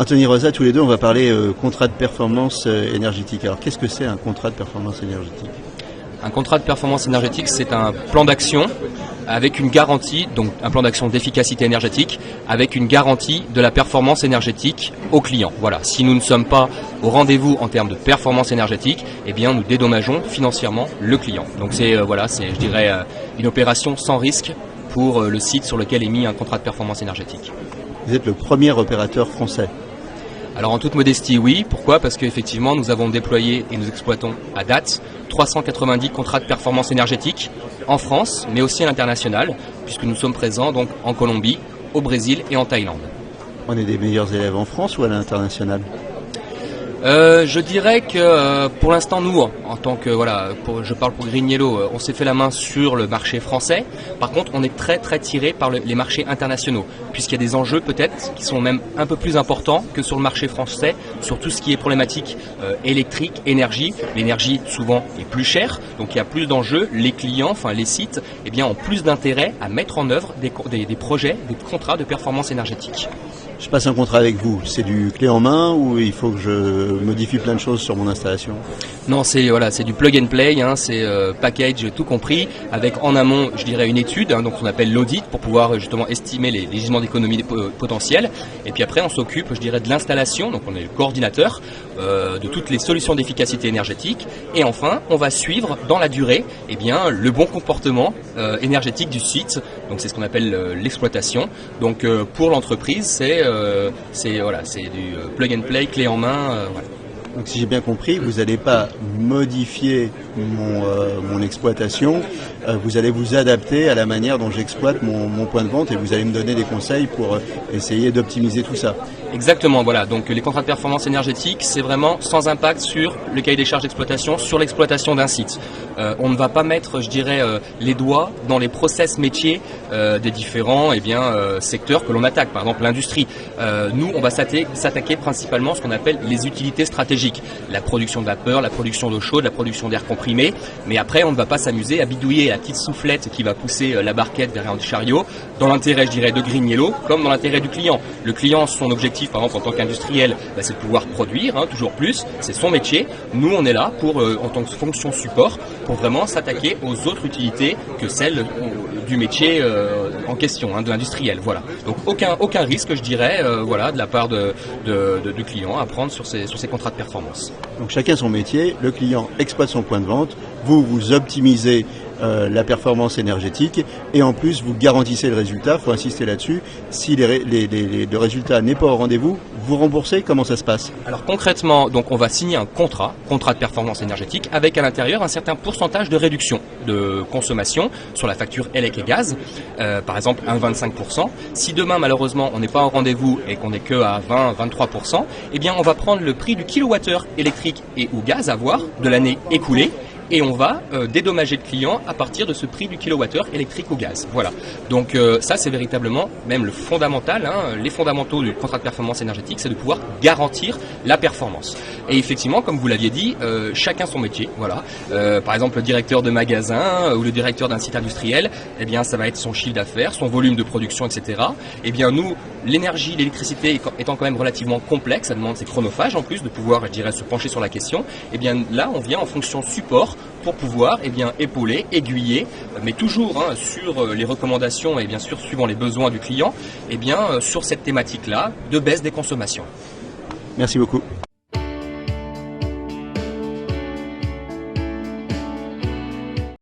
Anthony Rosa, tous les deux, on va parler contrat de performance énergétique. Alors, qu'est-ce que c'est un contrat de performance énergétique? Un contrat de performance énergétique, c'est un plan d'action avec une garantie, donc un plan d'action d'efficacité énergétique, avec une garantie de la performance énergétique au client. Voilà, si nous ne sommes pas au rendez-vous en termes de performance énergétique, eh bien nous dédommageons financièrement le client. Donc c'est je dirais une opération sans risque pour le site sur lequel est mis un contrat de performance énergétique. Vous êtes le premier opérateur français. Alors en toute modestie, oui. Pourquoi? Parce qu'effectivement, nous avons déployé et nous exploitons à date 390 contrats de performance énergétique en France, mais aussi à l'international, puisque nous sommes présents donc en Colombie, au Brésil et en Thaïlande. On est des meilleurs élèves en France ou à l'international? Je dirais que pour l'instant nous, en tant que je parle pour GreenYellow, on s'est fait la main sur le marché français. Par contre, on est très tiré par les marchés internationaux, puisqu'il y a des enjeux peut-être qui sont même un peu plus importants que sur le marché français, sur tout ce qui est problématique électrique, énergie. L'énergie souvent est plus chère, donc il y a plus d'enjeux. Les clients, enfin les sites, eh bien ont plus d'intérêt à mettre en œuvre des projets, des contrats de performance énergétique. Je passe un contrat avec vous, c'est du clé en main ou il faut que je modifie plein de choses sur mon installation? Non, c'est du plug and play, c'est package tout compris, avec en amont, je dirais, une étude, donc on appelle l'audit pour pouvoir justement estimer les gisements d'économie potentiels. Et puis après, on s'occupe, je dirais, de l'installation, donc on est le coordinateur de toutes les solutions d'efficacité énergétique. Et enfin, on va suivre dans la durée, eh bien, le bon comportement énergétique du site. Donc c'est ce qu'on appelle l'exploitation. Donc pour l'entreprise, c'est du plug and play, clé en main. Voilà. Donc si j'ai bien compris, vous n'allez pas modifier mon exploitation, vous allez vous adapter à la manière dont j'exploite mon point de vente et vous allez me donner des conseils pour essayer d'optimiser tout ça. Exactement, voilà. Donc les contrats de performance énergétique, c'est vraiment sans impact sur le cahier des charges d'exploitation, sur l'exploitation d'un site. On ne va pas mettre, je dirais, les doigts dans les process métiers des différents secteurs que l'on attaque, par exemple l'industrie. Nous, on va s'attaquer principalement à ce qu'on appelle les utilités stratégiques. La production de vapeur, la production d'eau chaude, la production d'air comprimé. Mais après, on ne va pas s'amuser à bidouiller la petite soufflette qui va pousser la barquette vers un chariot, dans l'intérêt, je dirais, de GreenYellow, comme dans l'intérêt du client. Le client, son objectif, par exemple, en tant qu'industriel, c'est de pouvoir produire, toujours plus. C'est son métier. Nous, on est là pour, en tant que fonction support, pour vraiment s'attaquer aux autres utilités que celles du métier en question, de l'industriel. Voilà. Donc aucun risque, je dirais, de la part du client à prendre sur ces contrats de performance. Donc chacun son métier, le client exploite son point de vente, vous optimisez la performance énergétique et en plus vous garantissez le résultat, il faut insister là-dessus. Si le résultat n'est pas au rendez-vous, vous remboursez, comment ça se passe? Alors concrètement, donc on va signer un contrat de performance énergétique avec à l'intérieur un certain pourcentage de réduction de consommation sur la facture élec et gaz, par exemple 25%. Si demain malheureusement on n'est pas au rendez-vous et qu'on n'est que à 20-23%, eh bien on va prendre le prix du kilowattheure électrique et ou gaz à voir de l'année écoulée. Et on va dédommager le client à partir de ce prix du kilowattheure électrique ou gaz. Voilà. Donc ça, c'est véritablement même le fondamental, les fondamentaux du contrat de performance énergétique, c'est de pouvoir garantir la performance. Et effectivement, comme vous l'aviez dit, chacun son métier. Voilà. Par exemple, le directeur de magasin ou le directeur d'un site industriel, eh bien, ça va être son chiffre d'affaires, son volume de production, etc. Eh bien, nous, l'énergie, l'électricité étant quand même relativement complexe, ça demande c'est chronophage en plus de pouvoir, je dirais, se pencher sur la question. Eh bien, là, on vient en fonction support pour pouvoir épauler, aiguiller, mais toujours sur les recommandations et bien sûr suivant les besoins du client, sur cette thématique-là de baisse des consommations. Merci beaucoup.